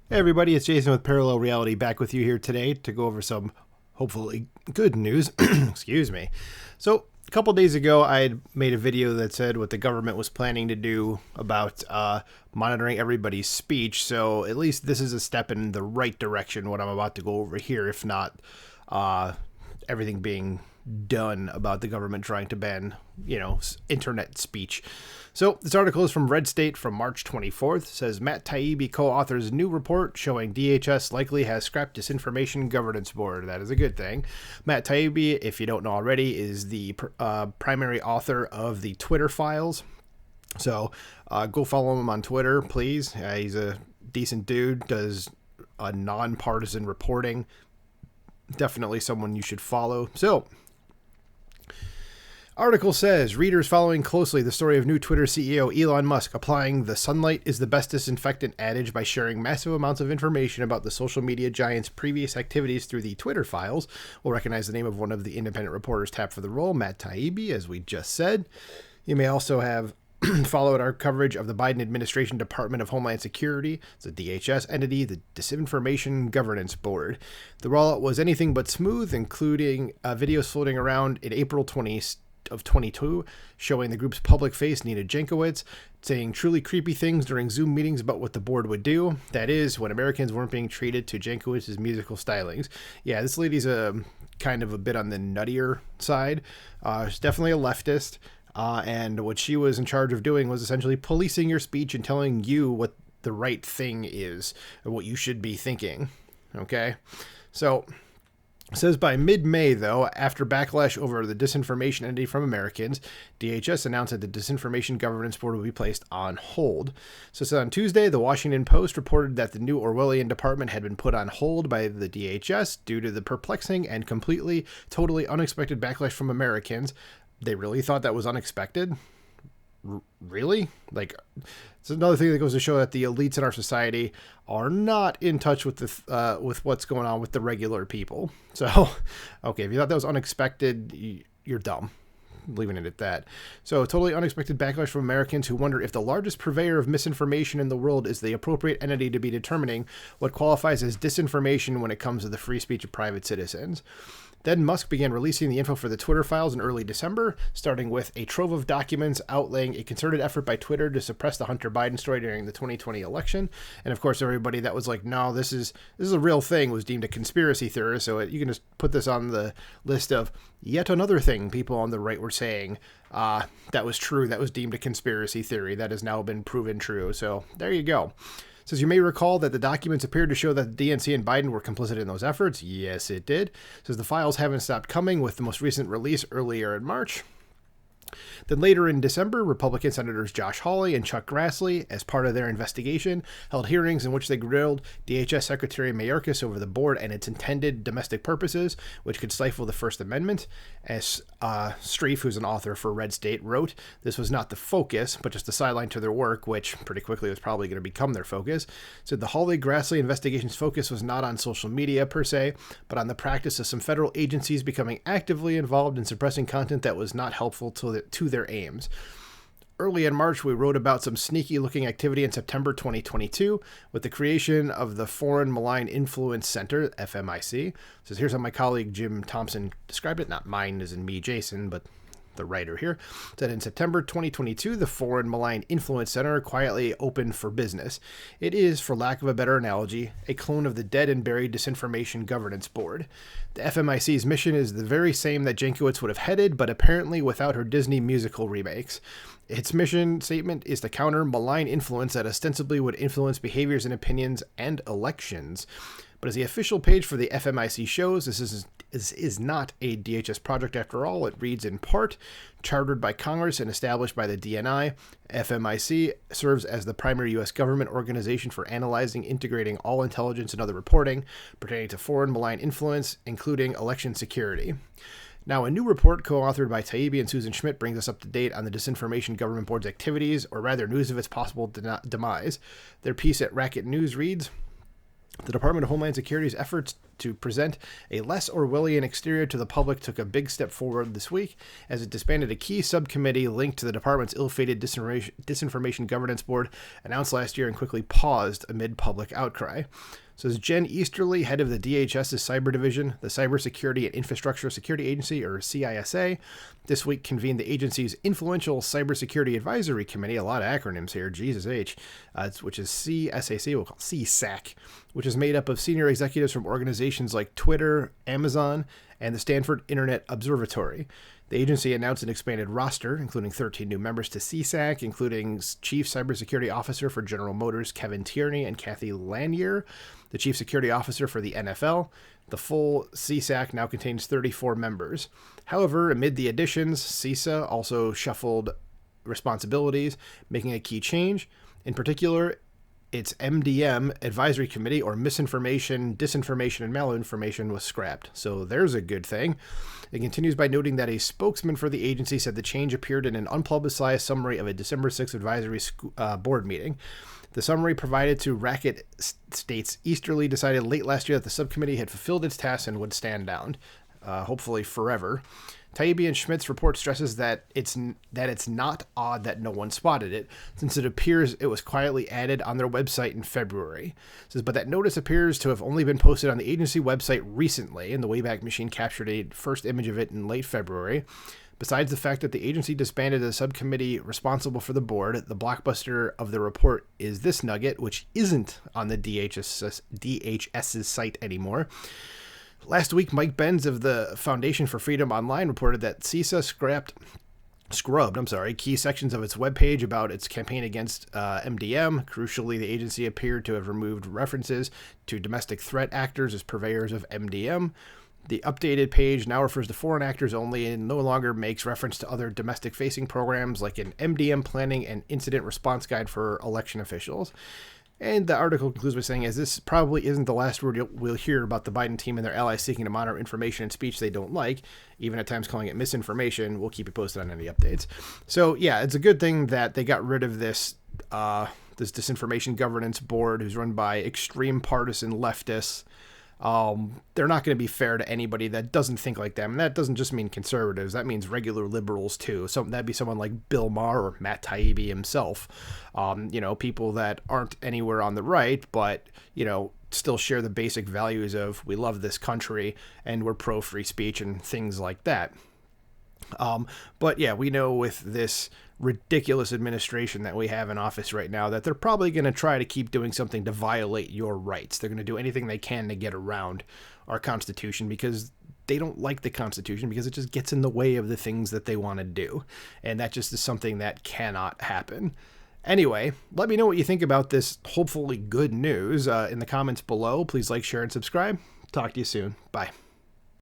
Hey everybody, it's Jason with Parallel Reality back with you here today to go over some hopefully good news. Excuse me. So, a couple days ago, I had made a video that said what the government was planning to do about monitoring everybody's speech. So, at least this is a step in the right direction, what I'm about to go over here, if not everything being done about the government trying to ban, internet speech. So this article is from Red State from March 24th. It says Matt Taibbi co-authors a new report showing DHS likely has scrapped Disinformation Governance Board. That is a good thing. Matt Taibbi, if you don't know already, is the primary author of the Twitter files. So go follow him on Twitter, please. He's a decent dude, does a nonpartisan reporting. Definitely someone you should follow. So, article says, readers following closely the story of new Twitter CEO Elon Musk applying the sunlight is the best disinfectant adage by sharing massive amounts of information about the social media giant's previous activities through the Twitter files. We'll recognize the name of one of the independent reporters tapped for the role, Matt Taibbi, as we just said. You may also have followed our coverage of the Biden administration Department of Homeland Security, the DHS entity, the Disinformation Governance Board. The rollout was anything but smooth, including videos floating around in April 2022 showing the group's public face, Nina Jankowicz, saying truly creepy things during Zoom meetings about what the board would do. That is, when Americans weren't being treated to Jankowicz's musical stylings. Yeah, this lady's kind of a bit on the nuttier side. She's definitely a leftist. And what she was in charge of doing was essentially policing your speech and telling you what the right thing is, or what you should be thinking. Okay? So, it says by mid-May, though, after backlash over the disinformation entity from Americans, DHS announced that the Disinformation Governance Board will be placed on hold. So on Tuesday, the Washington Post reported that the new Orwellian department had been put on hold by the DHS due to the perplexing and totally unexpected backlash from Americans. They really thought that was unexpected? Really? It's another thing that goes to show that the elites in our society are not in touch with with what's going on with the regular people. So, okay, if you thought that was unexpected, you're dumb. Leaving it at that. So, totally unexpected backlash from Americans who wonder if the largest purveyor of misinformation in the world is the appropriate entity to be determining what qualifies as disinformation when it comes to the free speech of private citizens. Then Musk began releasing the info for the Twitter files in early December, starting with a trove of documents outlaying a concerted effort by Twitter to suppress the Hunter Biden story during the 2020 election. And of course, everybody that was like, no, this is a real thing was deemed a conspiracy theory. So you can just put this on the list of yet another thing people on the right were saying that was true, that was deemed a conspiracy theory that has now been proven true. So there you go. Says you may recall that the documents appeared to show that the DNC and Biden were complicit in those efforts. Yes, it did. Says the files haven't stopped coming with the most recent release earlier in March. Then later in December, Republican Senators Josh Hawley and Chuck Grassley, as part of their investigation, held hearings in which they grilled DHS Secretary Mayorkas over the board and its intended domestic purposes, which could stifle the First Amendment. As Streif, who's an author for Red State, wrote, this was not the focus, but just a sideline to their work, which pretty quickly was probably going to become their focus. Said the Hawley-Grassley investigation's focus was not on social media per se, but on the practice of some federal agencies becoming actively involved in suppressing content that was not helpful to their aims. Early in March, we wrote about some sneaky-looking activity in September 2022 with the creation of the Foreign Malign Influence Center, FMIC. So here's how my colleague Jim Thompson described it. Not mine as in me, Jason, but the writer here, said in September 2022, the Foreign Malign Influence Center quietly opened for business. It is, for lack of a better analogy, a clone of the dead and buried Disinformation Governance Board. The FMIC's mission is the very same that Jankowicz would have headed, but apparently without her Disney musical remakes. Its mission statement is to counter malign influence that ostensibly would influence behaviors and opinions and elections. But as the official page for the FMIC shows, this is not a DHS project after all. It reads in part, chartered by Congress and established by the DNI, FMIC serves as the primary U.S. government organization for analyzing, integrating all intelligence and other reporting pertaining to foreign malign influence, including election security. Now, a new report co-authored by Taibbi and Susan Schmidt brings us up to date on the Disinformation Government Board's activities, or rather news of its possible demise. Their piece at Racket News reads, The Department of Homeland Security's efforts to present a less Orwellian exterior to the public took a big step forward this week as it disbanded a key subcommittee linked to the department's ill-fated Disinformation Governance Board announced last year and quickly paused amid public outcry. So as Jen Easterly, head of the DHS's Cyber Division, the Cybersecurity and Infrastructure Security Agency, or CISA, this week convened the agency's influential Cybersecurity Advisory Committee, a lot of acronyms here, Jesus H, which is CSAC, we'll call CSAC, which is made up of senior executives from organizations like Twitter, Amazon, and the Stanford Internet Observatory. The agency announced an expanded roster, including 13 new members to CSAC, including Chief Cybersecurity Officer for General Motors Kevin Tierney and Kathy Lanier, the Chief Security Officer for the NFL. The full CSAC now contains 34 members. However, amid the additions, CISA also shuffled responsibilities, making a key change. In particular, its MDM Advisory Committee, or Misinformation, Disinformation, and Malinformation, was scrapped. So there's a good thing. It continues by noting that a spokesman for the agency said the change appeared in an unpublicized summary of a December 6th advisory board meeting. The summary provided to Racket states Easterly decided late last year that the subcommittee had fulfilled its tasks and would stand down, hopefully forever. Taibbi and Schmidt's report stresses that it's not odd that no one spotted it, since it appears it was quietly added on their website in February. It says, but that notice appears to have only been posted on the agency website recently, and the Wayback Machine captured a first image of it in late February. Besides the fact that the agency disbanded the subcommittee responsible for the board, the blockbuster of the report is this nugget, which isn't on the DHS's site anymore. Last week, Mike Benz of the Foundation for Freedom Online reported that CISA scrubbed key sections of its webpage about its campaign against MDM. Crucially, the agency appeared to have removed references to domestic threat actors as purveyors of MDM. The updated page now refers to foreign actors only and no longer makes reference to other domestic-facing programs like an MDM planning and incident response guide for election officials. And the article concludes by saying, as this probably isn't the last word we'll hear about the Biden team and their allies seeking to monitor information and speech they don't like, even at times calling it misinformation. We'll keep you posted on any updates. So, yeah, it's a good thing that they got rid of this Disinformation Governance Board, who's run by extreme partisan leftists. They're not going to be fair to anybody that doesn't think like them. And that doesn't just mean conservatives. That means regular liberals, too. So that'd be someone like Bill Maher or Matt Taibbi himself. People that aren't anywhere on the right, but, still share the basic values of we love this country and we're pro free speech and things like that. But yeah, we know with this ridiculous administration that we have in office right now that they're probably going to try to keep doing something to violate your rights. They're going to do anything they can to get around our Constitution because they don't like the Constitution because it just gets in the way of the things that they want to do. And that just is something that cannot happen. Anyway, let me know what you think about this hopefully good news in the comments below. Please like, share, and subscribe. Talk to you soon. Bye.